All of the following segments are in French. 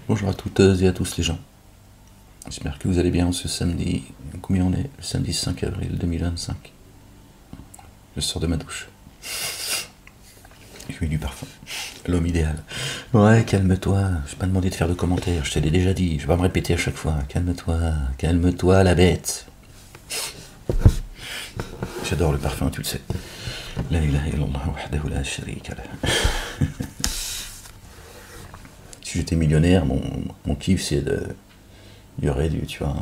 Bonjour à toutes et à tous les gens. J'espère que vous allez bien ce samedi. Combien on est? Le samedi 5 avril 2025. Je sors de ma douche. Je mets du parfum. L'homme idéal. Ouais, calme-toi. Je t'ai pas demandé de faire de commentaires. Je te l'ai déjà dit. Je vais pas me répéter à chaque fois. Calme-toi. Calme-toi, la bête. J'adore le parfum, tu le sais. La ilaha illallah wahdahu la sharika lah. Si j'étais millionnaire, mon kiff c'est de. Il y aurait du, tu vois.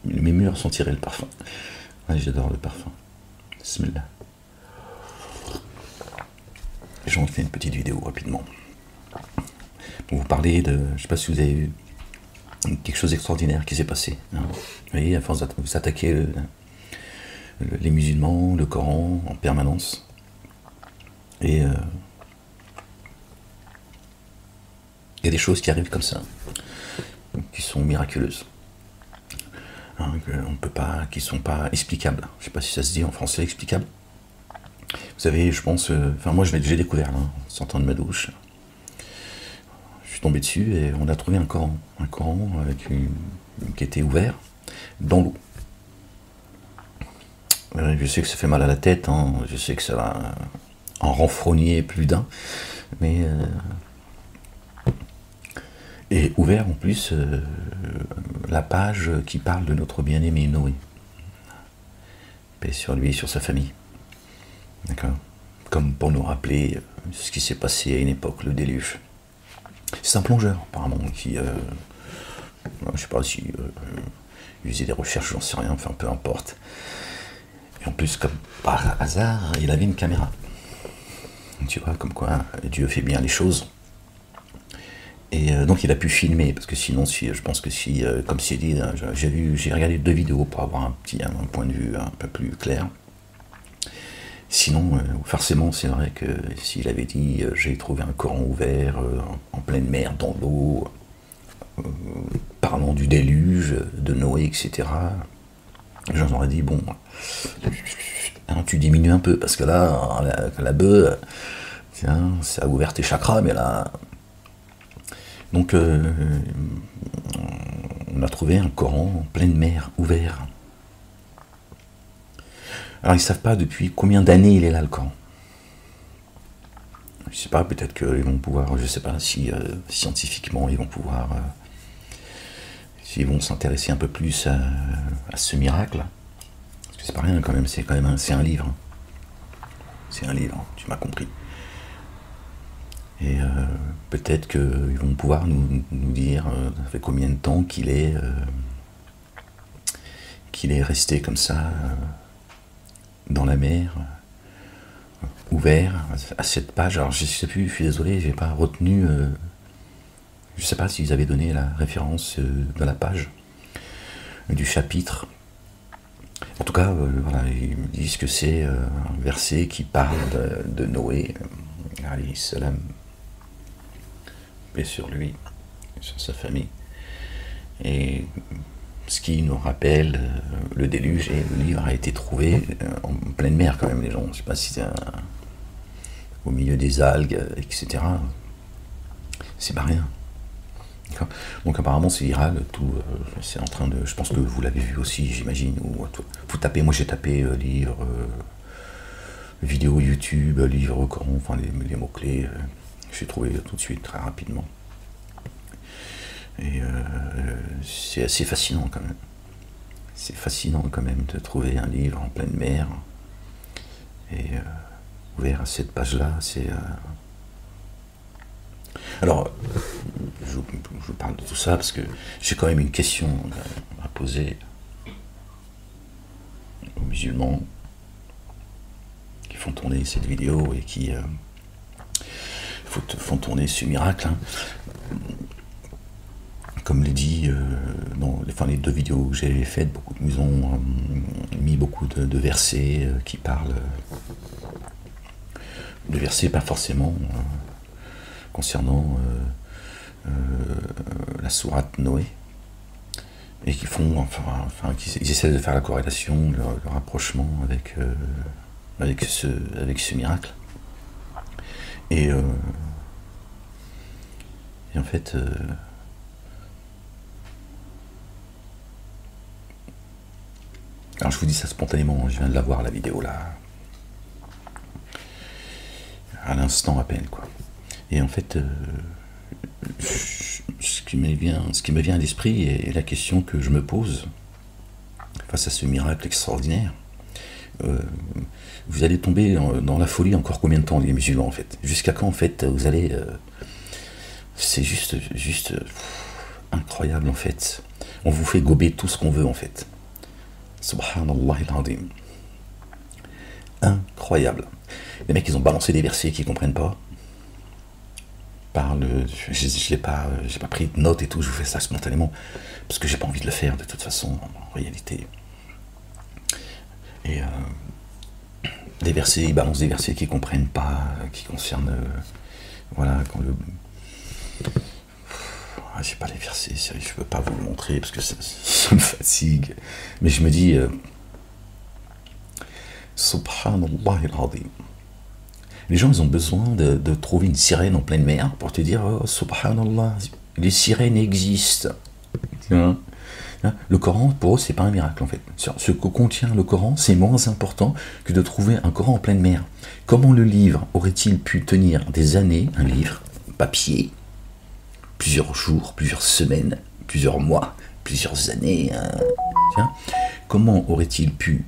Mes murs sentiraient le parfum. Ouais, j'adore le parfum. Bismillah. J'en fais une petite vidéo rapidement. Pour vous parler de. Je sais pas si vous avez vu quelque chose d'extraordinaire qui s'est passé. Hein. Vous voyez, à force de vous attaquer les musulmans, le Coran en permanence. Et il y a des choses qui arrivent comme ça, qui sont miraculeuses. Hein, on peut pas, qui sont pas explicables. Je sais pas si ça se dit en français, explicable. Vous savez, je pense, enfin moi j'ai découvert là, en sortant de ma douche. Je suis tombé dessus et on a trouvé un Coran avec qui était ouvert dans l'eau. Je sais que ça fait mal à la tête, hein, je sais que ça va en renfrogner plus d'un, mais et ouvert en plus la page qui parle de notre bien-aimé Noé. Paix sur lui et sur sa famille. D'accord. Comme pour nous rappeler ce qui s'est passé à une époque, le déluge. C'est un plongeur, apparemment, qui. Je sais pas si. Il faisait des recherches, j'en sais rien, enfin peu importe. Et en plus, comme par hasard, il avait une caméra. Tu vois, comme quoi Dieu fait bien les choses. Et donc il a pu filmer, parce que sinon, je pense que si, comme c'est dit, j'ai regardé 2 vidéos pour avoir un point de vue un peu plus clair. Sinon, forcément, c'est vrai que s'il avait dit j'ai trouvé un Coran ouvert en pleine mer, dans l'eau, parlant du déluge, de Noé, etc., j'en aurais dit bon, hein, tu diminues un peu, parce que là, la bœuf, tiens, ça a ouvert tes chakras, mais là. Donc, on a trouvé un Coran en pleine mer, ouvert. Alors, ils ne savent pas depuis combien d'années il est là, le Coran. Je ne sais pas, peut-être qu'ils vont pouvoir, je ne sais pas si scientifiquement ils vont pouvoir, s'ils vont s'intéresser un peu plus à ce miracle. Parce que c'est pas rien quand même, c'est un livre. C'est un livre, tu m'as compris. Et peut-être qu'ils vont pouvoir nous dire ça fait combien de temps qu'il est resté comme ça dans la mer, ouvert à cette page. Alors je sais plus, je suis désolé, j'ai pas retenu. Je sais pas s'ils avaient donné la référence de la page, du chapitre. En tout cas, voilà, ils disent que c'est un verset qui parle de Noé, alayhi salam, paix sur lui, sur sa famille. Et ce qui nous rappelle le déluge, et le livre a été trouvé en pleine mer quand même, les gens. Je ne sais pas si c'est au milieu des algues, etc. C'est pas rien. Donc apparemment c'est viral, tout, c'est en train de. Je pense que vous l'avez vu aussi, j'imagine. Vous tapez, moi j'ai tapé livre, vidéo YouTube, livre Coran, enfin les mots-clés, j'ai trouvé tout de suite très rapidement. Et c'est assez fascinant quand même. C'est fascinant quand même de trouver un livre en pleine mer et ouvert à cette page-là. C'est. Alors, je vous parle de tout ça parce que j'ai quand même une question à poser aux musulmans qui font tourner cette vidéo et qui font tourner ce miracle. Hein. Comme l'ai dit dans les 2 vidéos que j'avais faites, beaucoup de nous ont mis beaucoup de versets qui parlent de versets pas forcément concernant la sourate Noé, et qui font, ils essaient de faire la corrélation, le rapprochement avec ce miracle. Et Et en fait, alors je vous dis ça spontanément, je viens de la voir la vidéo là, à l'instant à peine quoi. Et en fait, ce qui me vient à l'esprit est la question que je me pose face à ce miracle extraordinaire. Vous allez tomber dans la folie encore combien de temps, les musulmans, en fait? Jusqu'à quand, en fait, vous allez... c'est juste incroyable, en fait. On vous fait gober tout ce qu'on veut, en fait. Subhanallah al-azim. Incroyable. Les mecs, ils ont balancé des versets qu'ils comprennent pas. Je n'ai pas pris de notes et tout, je vous fais ça spontanément, parce que j'ai pas envie de le faire, de toute façon, en réalité. Et des versets, ils balancent des versets qu'ils comprennent pas, qui concernent, voilà, quand le... j'ai pas les versets, sérieux, je peux pas vous le montrer, parce que ça me fatigue, mais je me dis, Subhanallah al-azim. Les gens, ils ont besoin de trouver une sirène en pleine mer pour te dire, oh, subhanallah, les sirènes existent. Hein? Le Coran, pour eux, c'est pas un miracle en fait. Ce que contient le Coran, c'est moins important que de trouver un Coran en pleine mer. Comment le livre aurait-il pu tenir des années, un livre, papier, plusieurs jours, plusieurs semaines, plusieurs mois, plusieurs années, hein? Tiens, comment aurait-il pu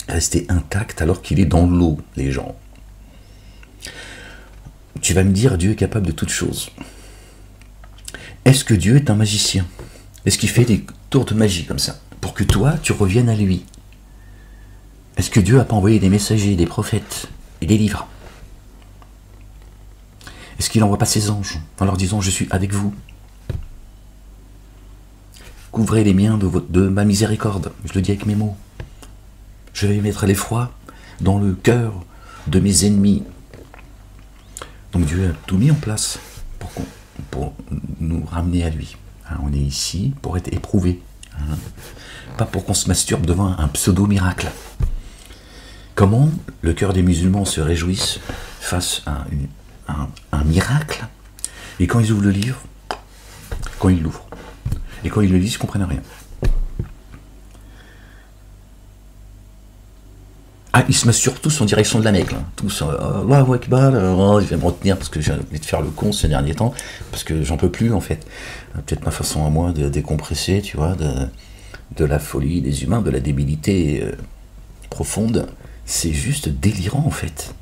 rester intact alors qu'il est dans l'eau, les gens? Tu vas me dire, Dieu est capable de toutes choses. Est-ce que Dieu est un magicien? Est-ce qu'il fait des tours de magie comme ça, pour que toi, tu reviennes à lui? Est-ce que Dieu n'a pas envoyé des messagers, des prophètes et des livres? Est-ce qu'il n'envoie pas ses anges en leur disant, je suis avec vous? Couvrez les miens de ma miséricorde, je le dis avec mes mots. Je vais mettre l'effroi dans le cœur de mes ennemis. Donc Dieu a tout mis en place pour nous ramener à lui. Hein, on est ici pour être éprouvé. Hein, pas pour qu'on se masturbe devant un pseudo-miracle. Comment le cœur des musulmans se réjouissent face à un miracle, et quand ils ouvrent le livre, quand ils l'ouvrent, et quand ils le lisent, ils ne comprennent rien. Ah, ils se masturbent tous en direction de la Mecque, là. Tous, Allahu Akbar, je vais me retenir parce que j'ai envie de faire le con ces derniers temps, parce que j'en peux plus en fait. Peut-être ma façon à moi de décompresser, tu vois, de la folie des humains, de la débilité profonde. C'est juste délirant en fait.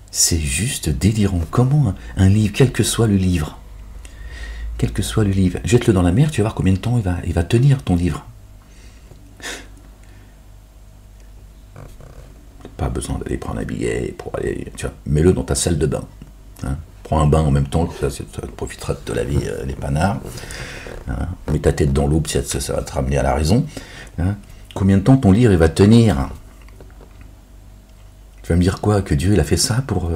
C'est juste délirant. Comment un livre, quel que soit le livre, jette-le dans la mer, tu vas voir combien de temps il va tenir ton livre. Pas besoin d'aller prendre un billet pour aller, tu vois, mets-le dans ta salle de bain. Hein. Prends un bain en même temps, ça profitera de la vie, les panards. Hein. Mets ta tête dans l'eau, ça va te ramener à la raison. Hein. Combien de temps ton livre il va tenir? Tu vas me dire quoi? Que Dieu il a fait ça pour,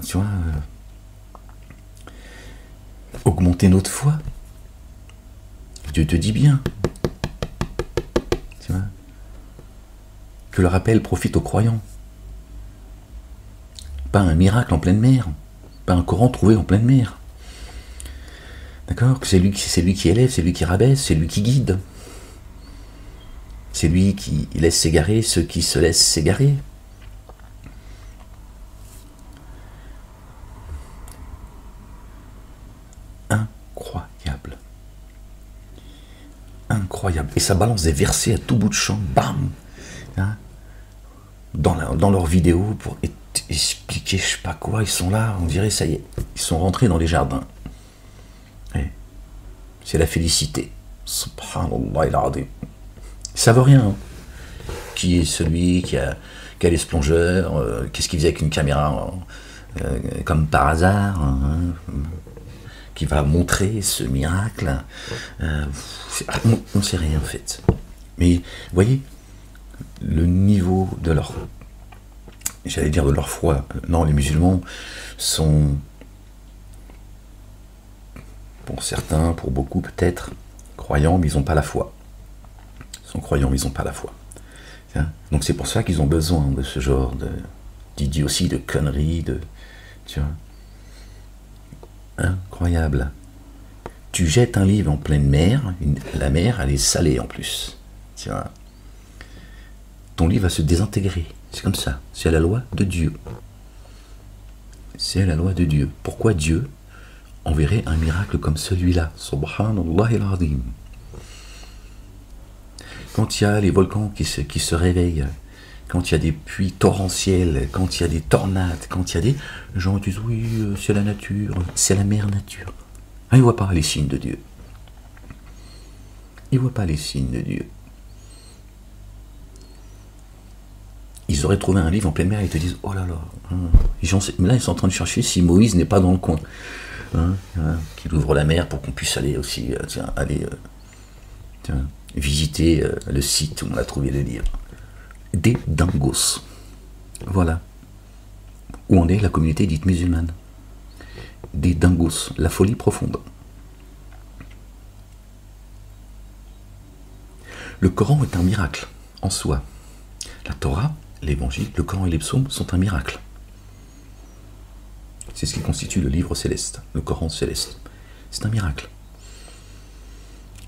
tu vois, augmenter notre foi? Dieu te dit bien. Tu vois, que le rappel profite aux croyants. Pas un miracle en pleine mer, pas un Coran trouvé en pleine mer. D'accord? C'est lui qui élève, c'est lui qui rabaisse, c'est lui qui guide. C'est lui qui laisse s'égarer ceux qui se laissent s'égarer. Incroyable. Incroyable. Et ça balance des versets à tout bout de champ, bam, hein, dans leurs vidéos pour expliquer je sais pas quoi. Ils sont là, on dirait ça y est, ils sont rentrés dans les jardins. C'est la félicité. Subhanallah al-azim. Ça veut rien. Hein. Qui est celui qui a l'esplongeur, qu'est-ce qu'il faisait avec une caméra comme par hasard, hein, qui va montrer ce miracle. On ne sait rien en fait. Mais vous voyez, le niveau de leur, j'allais dire de leur foi, non, les musulmans sont, pour certains, pour beaucoup peut-être, croyants, mais ils n'ont pas la foi. Ils sont croyants, mais ils n'ont pas la foi. Donc c'est pour ça qu'ils ont besoin de ce genre d'idioties, de conneries, tu vois. incroyable. Tu jettes un livre en pleine mer, la mer, elle est salée en plus. Tu vois. Ton livre va se désintégrer. C'est comme ça. C'est la loi de Dieu. C'est la loi de Dieu. Pourquoi Dieu enverrait un miracle comme celui-là? Subhanallah al-Azim. Quand il y a les volcans qui se réveillent, quand il y a des pluies torrentielles, quand il y a des tornades, quand il y a des gens qui disent oui, c'est la nature, c'est la mère nature. Ils ne voient pas les signes de Dieu. Ils ne voient pas les signes de Dieu. Ils auraient trouvé un livre en pleine mer et ils te disent oh là là. Mais là, ils sont en train de chercher si Moïse n'est pas dans le coin. Qu'il ouvre la mer pour qu'on puisse aller aussi visiter le site où on a trouvé le livre. Des dingos. Voilà. Où en est la communauté dite musulmane. Des dingos. La folie profonde. Le Coran est un miracle en soi. La Torah, l'Évangile, le Coran et les psaumes sont un miracle. C'est ce qui constitue le livre céleste, le Coran céleste. C'est un miracle.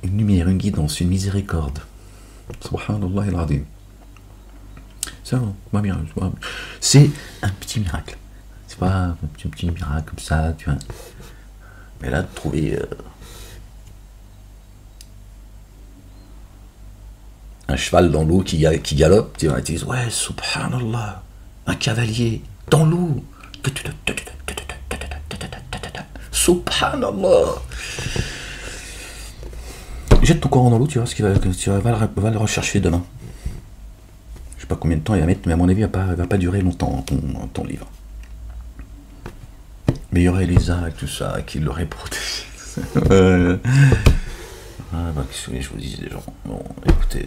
Une lumière, une guidance, une miséricorde. Subhanallah al-Azim. C'est un petit miracle. C'est pas un petit miracle comme ça, tu vois. Mais là, de trouver un cheval dans l'eau qui galope, tu vois, et tu dis ouais, subhanallah, un cavalier dans l'eau. Subhanallah. Jette ton Coran dans l'eau, tu vois ce qu'il va le rechercher demain. Je sais pas combien de temps il va mettre, mais à mon avis, il va pas durer longtemps ton livre. Mais il y aurait Elisa et tout ça qui l'aurait protégé. Qu'est-ce que je vous dis, les gens? Bon, écoutez.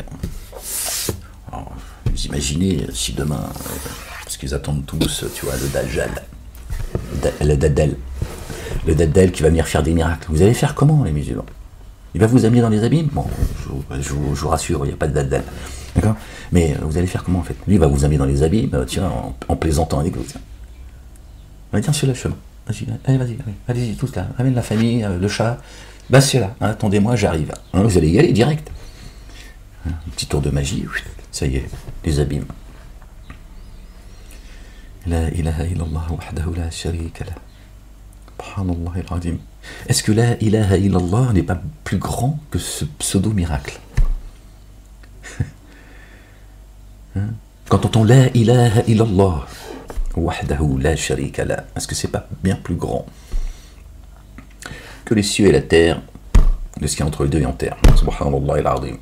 Alors, vous imaginez si demain, parce qu'ils attendent tous, tu vois, le Dajjal. Le Dajjal qui va venir faire des miracles. Vous allez faire comment, les musulmans? Il va vous amener dans les abîmes? Bon, je vous rassure, il n'y a pas de Dajjal. D'accord? Mais vous allez faire comment, en fait? Lui, il va vous amener dans les abîmes, tiens, en plaisantant avec vous. Tiens, sur le chemin. Allez-y, tous là. Ramène la famille, le chat. Bah, c'est là. Attendez-moi, j'arrive. Vous allez y aller direct. Un petit tour de magie. Ça y est, les abîmes. La ilaha illallah wahdahu la sharika lah. Subhanallah al-Azim. Est-ce que la ilaha illallah n'est pas plus grand que ce pseudo-miracle? Quand on entend la ilaha illallah wahdahu la sharika lah, est-ce que c'est pas bien plus grand que les cieux et la terre, de ce qu'il y a entre les deux et en terre? Subhanallah al-Azim.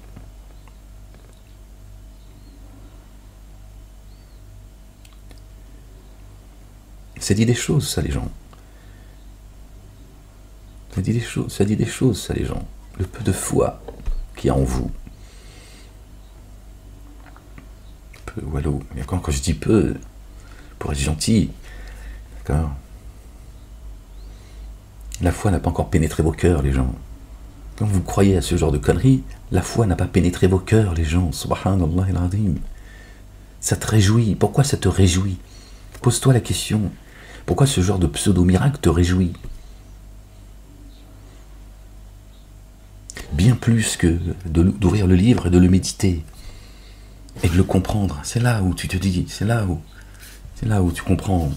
Ça dit des choses, ça, les gens. Ça dit des choses, ça, les gens. Le peu de foi qu'il y a en vous. Peu, wallo. Mais quand je dis peu, pour être gentil, d'accord, la foi n'a pas encore pénétré vos cœurs, les gens. Quand vous croyez à ce genre de conneries, la foi n'a pas pénétré vos cœurs, les gens. Subhanallah al-Azim. Ça te réjouit. Pourquoi ça te réjouit? Pose-toi la question. Pourquoi ce genre de pseudo-miracle te réjouit? Bien plus que d'ouvrir le livre et de le méditer et de le comprendre. C'est là où tu te dis, c'est là où tu comprends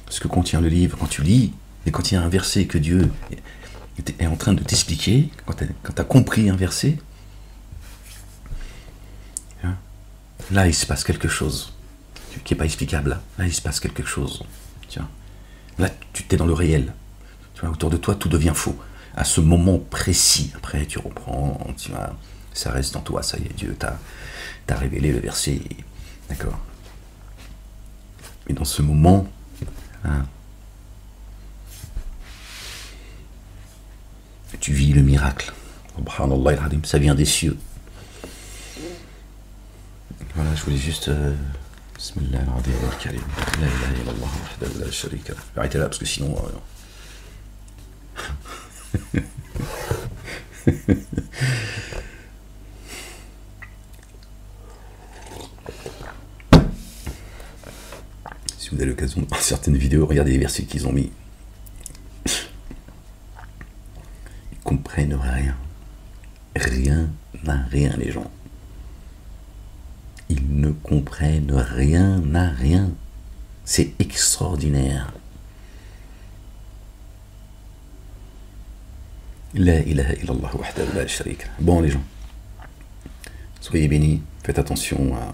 ce que contient le livre. Quand tu lis et quand il y a un verset que Dieu est en train de t'expliquer, quand tu as compris un verset, là il se passe quelque chose qui n'est pas explicable. Là il se passe quelque chose. Tiens. Là, tu t'es dans le réel. Tu vois, autour de toi, tout devient faux. À ce moment précis, après, tu reprends, tu vois, ça reste en toi, ça y est, Dieu t'a révélé le verset. D'accord. Mais dans ce moment, tu vis le miracle. Subhanallah al-Azim, ça vient des cieux. Voilà, je voulais juste... Bismillahirrahmanirrahim. La ilaha illallah wahdahu la sharika lah. Arrêtez là parce que sinon. Si vous avez l'occasion de voir certaines vidéos, regardez les versets qu'ils ont mis. comprennent rien. Rien n'a rien, les gens. Ils ne comprennent rien n'a rien. C'est extraordinaire. La ilaha illallah wahdahu la sharika lah. Bon, les gens, soyez bénis, faites attention à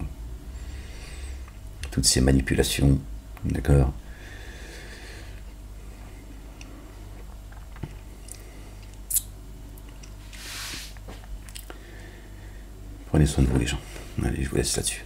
toutes ces manipulations, d'accord? Prenez soin de vous, les gens. Allez, je vous laisse là-dessus.